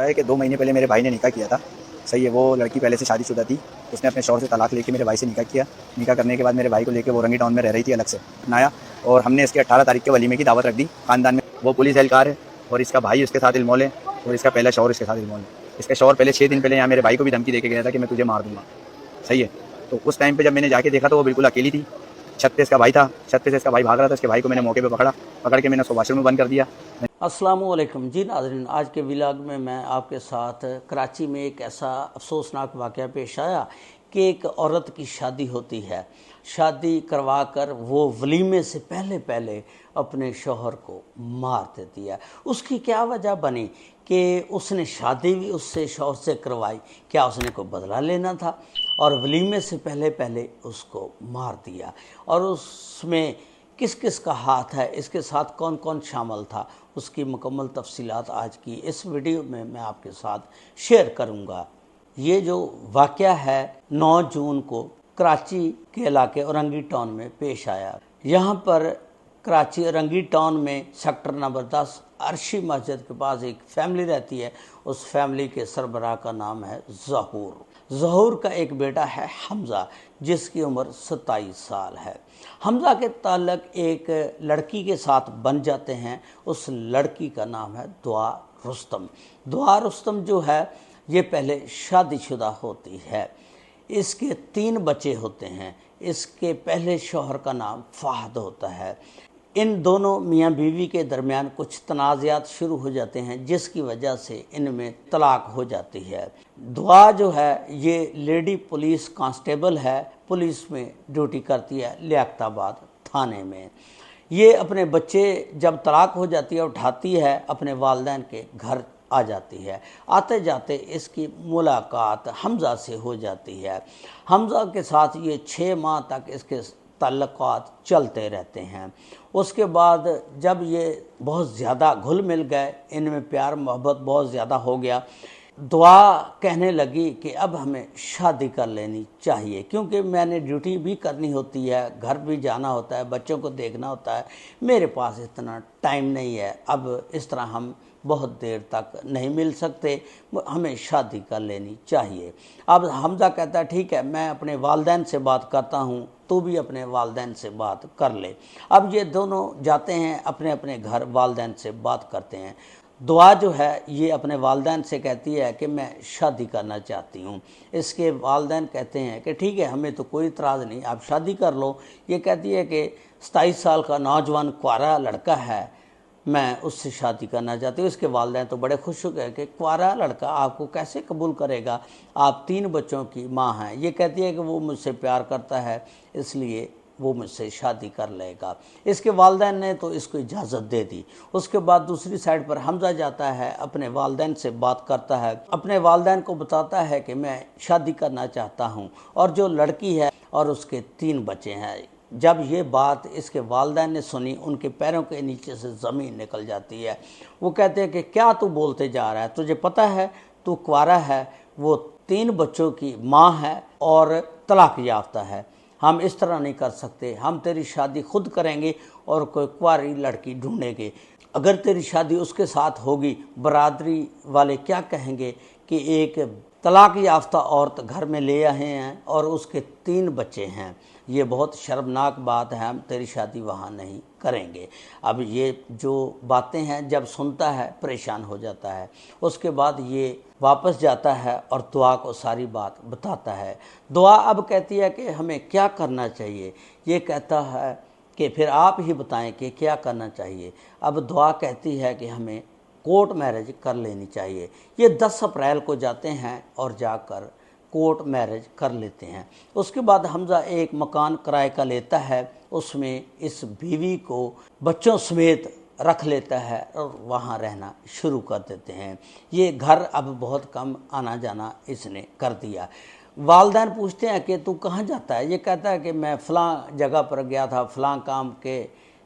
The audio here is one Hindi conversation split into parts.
है कि 2 महीने पहले मेरे भाई ने निकाह किया था। सही है, वो लड़की पहले से शादीशुदा थी। उसने अपने शौहर से तलाक लेके मेरे भाई से निकाह किया। निकाह करने के बाद मेरे भाई को लेके वो रंगी टाउन में रह रही थी अलग से अपनाया, और हमने इसके 18 तारीख के वलीमे की दावत रख दी खानदान में। वो पुलिस एहलकार है और इसका भाई उसके साथ इल्मोल है, और इसका पहला शौहर इसके साथ इल्मोल है। इसका शौहर पहले 6 दिन पहले यहाँ मेरे भाई को भी धमकी दे के गया था कि मैं तुझे मार दूंगा। सही है, तो उस टाइम पे जब मैंने जाके देखा तो वो बिल्कुल अकेली थी। छत पे इसका भाई था, छत पे से इसका भाई भाग रहा था। इसके भाई को मैंने मौके पे पकड़ के मैंने उसको वॉशरूम में बंद कर दिया। अस्सलामुअलैकुम जी नाज़रीन, आज के व्लॉग में मैं आपके साथ कराची में एक ऐसा अफसोसनाक वाक़या पेश आया कि एक औरत की शादी होती है। शादी करवा कर वो वलीमे से पहले अपने शौहर को मार देती है। उसकी क्या वजह बनी कि उसने शादी भी उससे शौहर से करवाई? क्या उसने कोई बदला लेना था और वलीमे से पहले उसको मार दिया? और उसमें किस किस का हाथ है, इसके साथ कौन कौन शामिल था, उसकी मुकम्मल तफसीलात आज की इस वीडियो में मैं आपके साथ शेयर करूंगा। ये जो वाक़या है 9 जून को कराची के इलाके औरंगी टाउन में पेश आया। यहाँ पर कराची औरंगी टाउन में सेक्टर नंबर 10 अर्शी मस्जिद के पास एक फैमिली रहती है। उस फैमिली के सरबराह का नाम है ज़हूर का एक बेटा है हमज़ा, जिसकी उम्र 27 साल है। हमज़ा के ताल्लुक एक लड़की के साथ बन जाते हैं। उस लड़की का नाम है दुआ रुस्तम जो है ये पहले शादीशुदा होती है। इसके 3 बच्चे होते हैं। इसके पहले शौहर का नाम फ़ाहद होता है। इन दोनों मियाँ बीवी के दरमियान कुछ तनाज़ात शुरू हो जाते हैं, जिसकी वजह से इनमें तलाक हो जाती है। दुआ जो है ये लेडी पुलिस कांस्टेबल है, पुलिस में ड्यूटी करती है लियाकताबाद थाने में। ये अपने बच्चे जब तलाक हो जाती है उठाती है, अपने वालिदैन के घर आ जाती है। आते जाते इसकी मुलाकात हमज़ा से हो जाती है। हमज़ा के साथ ये 6 माह तक इसके ताल्लुकात चलते रहते हैं। उसके बाद जब ये बहुत ज़्यादा घुल मिल गए, इनमें प्यार मोहब्बत बहुत ज़्यादा हो गया, दुआ कहने लगी कि अब हमें शादी कर लेनी चाहिए, क्योंकि मैंने ड्यूटी भी करनी होती है, घर भी जाना होता है, बच्चों को देखना होता है, मेरे पास इतना टाइम नहीं है, अब इस तरह हम बहुत देर तक नहीं मिल सकते, हमें शादी कर लेनी चाहिए। अब हमज़ा कहता है ठीक है, मैं अपने वालिदैन से बात करता हूँ, तू भी अपने वालिदैन से बात कर ले। अब ये दोनों जाते हैं अपने अपने घर, वालिदैन से बात करते हैं। दुआ जो है ये अपने वालिदैन से कहती है कि मैं शादी करना चाहती हूँ। इसके वालिदैन कहते हैं कि ठीक है, हमें तो कोई इतराज़ नहीं, आप शादी कर लो। ये कहती है कि 27 साल का नौजवान कुंवारा लड़का है, मैं उससे शादी करना चाहती हूँ। इसके वालिदैन तो बड़े खुश हो गए कि कुंवारा लड़का आपको कैसे कबूल करेगा, आप 3 बच्चों की माँ हैं। ये कहती है कि वो मुझसे प्यार करता है, इसलिए वो मुझसे शादी कर लेगा। इसके वालिदैन ने तो इसको इजाज़त दे दी। उसके बाद दूसरी साइड पर हमज़ा जाता है, अपने वालिदैन से बात करता है, अपने वालिदैन को बताता है कि मैं शादी करना चाहता हूँ, और जो लड़की है और उसके 3 बच्चे हैं। जब ये बात इसके वालिदैन ने सुनी, उनके पैरों के नीचे से ज़मीन निकल जाती है। वो कहते हैं कि क्या तू बोलते जा रहा है, तुझे पता है तू कुंवारा है, वो 3 बच्चों की माँ है और तलाक याफ्ता है, हम इस तरह नहीं कर सकते, हम तेरी शादी खुद करेंगे और कोई कुंवारी लड़की ढूंढेंगे। अगर तेरी शादी उसके साथ होगी, बरादरी वाले क्या कहेंगे कि एक तलाक याफ्ता औरत घर में ले आए हैं और उसके 3 बच्चे हैं, ये बहुत शर्मनाक बात है, हम तेरी शादी वहाँ नहीं करेंगे। अब ये जो बातें हैं जब सुनता है परेशान हो जाता है। उसके बाद ये वापस जाता है और दुआ को सारी बात बताता है। दुआ अब कहती है कि हमें क्या करना चाहिए। ये कहता है कि फिर आप ही बताएं कि क्या करना चाहिए। अब दुआ कहती है कि हमें कोर्ट मैरिज कर लेनी चाहिए। ये 10 अप्रैल को जाते हैं और जाकर कोर्ट मैरिज कर लेते हैं। उसके बाद हमज़ा एक मकान किराए का लेता है, उसमें इस बीवी को बच्चों समेत रख लेता है और वहाँ रहना शुरू कर देते हैं। ये घर अब बहुत कम आना जाना इसने कर दिया। वालिदैन पूछते हैं कि तू कहाँ जाता है? ये कहता है कि मैं फ़लाँ जगह पर गया था, फ़लाँ काम के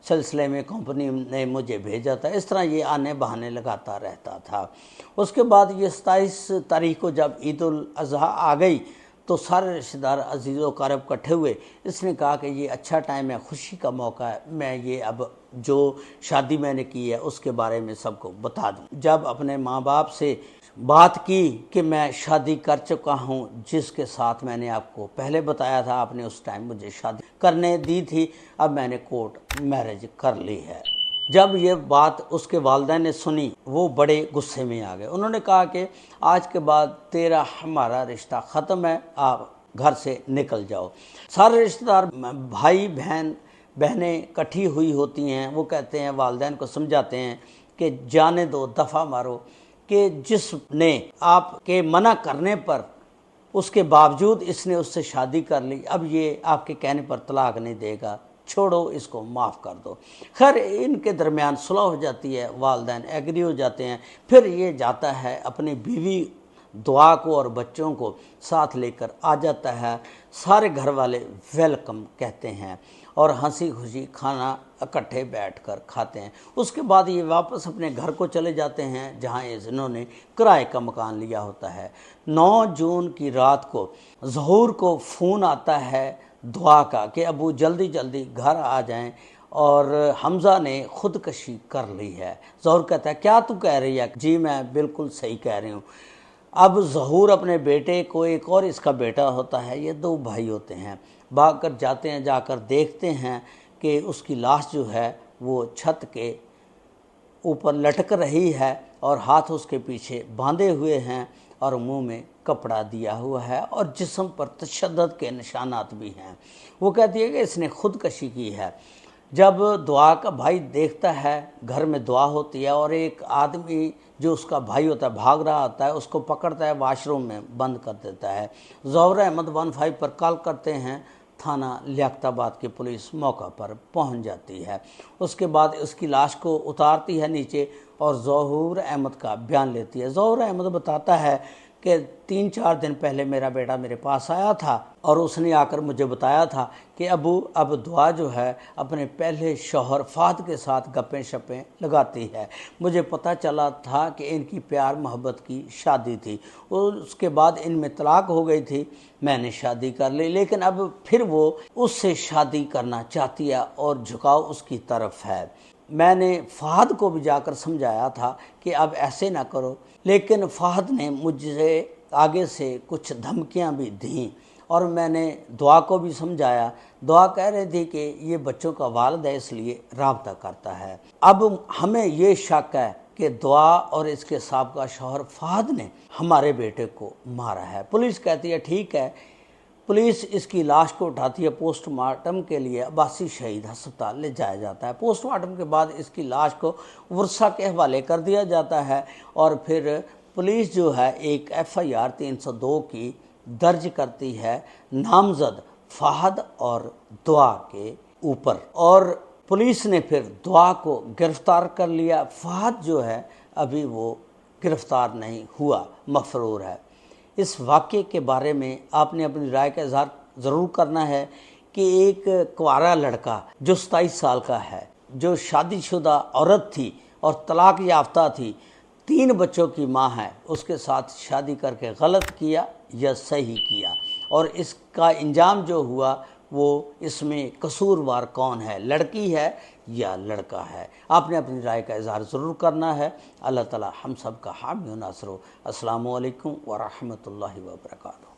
सिलसिले में कंपनी ने मुझे भेजा था। इस तरह ये आने बहाने लगाता रहता था। उसके बाद ये 27 तारीख को जब ईद उल अज़हा आ गई तो सारे रिश्तेदार अजीज़ व क़रीब इकट्ठे हुए। इसने कहा कि ये अच्छा टाइम है, खुशी का मौका है, मैं ये अब जो शादी मैंने की है उसके बारे में सबको बता दूं। जब अपने माँ बाप से बात की कि मैं शादी कर चुका हूं, जिसके साथ मैंने आपको पहले बताया था, आपने उस टाइम मुझे शादी करने दी थी, अब मैंने कोर्ट मैरिज कर ली है। जब ये बात उसके वालिदैन ने सुनी, वो बड़े गुस्से में आ गए। उन्होंने कहा कि आज के बाद तेरा हमारा रिश्ता ख़त्म है, आप घर से निकल जाओ। सारे रिश्तेदार, भाई बहनें इकट्ठी हुई होती हैं। वो कहते हैं, वालिदैन को समझाते हैं कि जाने दो, दफ़ा मारो, कि जिसने आपके मना करने पर उसके बावजूद इसने उससे शादी कर ली, अब ये आपके कहने पर तलाक नहीं देगा, छोड़ो इसको, माफ़ कर दो। खैर इनके दरमियान सुलह हो जाती है, वालिदैन एग्री हो जाते हैं। फिर ये जाता है अपनी बीवी दुआ को और बच्चों को साथ लेकर आ जाता है। सारे घर वाले वेलकम कहते हैं और हंसी खुशी खाना इकट्ठे बैठकर खाते हैं। उसके बाद ये वापस अपने घर को चले जाते हैं, जहाँ इन्होंने किराए का मकान लिया होता है। 9 जून की रात को ज़हूर को फ़ोन आता है दुआ का कि अबू जल्दी जल्दी घर आ जाएं और हमज़ा ने ख़ुदकशी कर ली है। ज़हूर कहता है, क्या तू कह रही है? जी मैं बिल्कुल सही कह रही हूँ। अब ज़हूर अपने बेटे को, एक और इसका बेटा होता है, ये 2 भाई होते हैं, भाग कर जाते हैं। जाकर देखते हैं कि उसकी लाश जो है वो छत के ऊपर लटक रही है और हाथ उसके पीछे बांधे हुए हैं और मुंह में कपड़ा दिया हुआ है और जिस्म पर तशद्दुद के निशानात भी हैं। वो कहती है कि इसने ख़ुदकशी की है। जब दुआ का भाई देखता है, घर में दुआ होती है और एक आदमी जो उसका भाई होता है भाग रहा होता है, उसको पकड़ता है, वाशरूम में बंद कर देता है। ज़ौहर अहमद 15 पर कॉल करते हैं, थाना लियाकताबाद की पुलिस मौका पर पहुंच जाती है। उसके बाद उसकी लाश को उतारती है नीचे और ज़हूर अहमद का बयान लेती है। ज़हूर अहमद बताता है कि 3-4 दिन पहले मेरा बेटा मेरे पास आया था और उसने आकर मुझे बताया था कि अबू, अब दुआ जो है अपने पहले शौहर फ़ाद के साथ गप्पें शप्पें लगाती है। मुझे पता चला था कि इनकी प्यार मोहब्बत की शादी थी, उसके बाद इनमें तलाक हो गई थी, मैंने शादी कर ली, लेकिन अब फिर वो उससे शादी करना चाहती है और झुकाव उसकी तरफ है। मैंने फ़हद को भी जाकर समझाया था कि अब ऐसे ना करो, लेकिन फ़हद ने मुझे आगे से कुछ धमकियां भी दी और मैंने दुआ को भी समझाया। दुआ कह रही थी कि ये बच्चों का वालिद है, इसलिए राब्ता करता है। अब हमें ये शक है कि दुआ और इसके साबका शौहर फ़हद ने हमारे बेटे को मारा है। पुलिस कहती है ठीक है। पुलिस इसकी लाश को उठाती है, पोस्टमार्टम के लिए अब्बासी शहीद अस्पताल ले जाया जाता है। पोस्टमार्टम के बाद इसकी लाश को वर्षा के हवाले कर दिया जाता है और फिर पुलिस जो है एक FIR 302 की दर्ज करती है नामजद फ़हद और दुआ के ऊपर, और पुलिस ने फिर दुआ को गिरफ्तार कर लिया। फ़हद जो है अभी वो गिरफ्तार नहीं हुआ, मफरूर है। इस वाक़े के बारे में आपने अपनी राय का इज़हार ज़रूर करना है कि एक कुंवारा लड़का जो 27 साल का है, जो शादीशुदा औरत थी और तलाक याफ्ता थी, 3 बच्चों की माँ है, उसके साथ शादी करके गलत किया या सही किया, और इसका इंजाम जो हुआ वो इसमें कसूरवार कौन है, लड़की है या लड़का है? आपने अपनी राय का इज़हार ज़रूर करना है। अल्लाह ताला हम सब का हामी व नासर हो। अस्सलामु अलैकुम व रहमतुल्लाहि व बरकातुहू।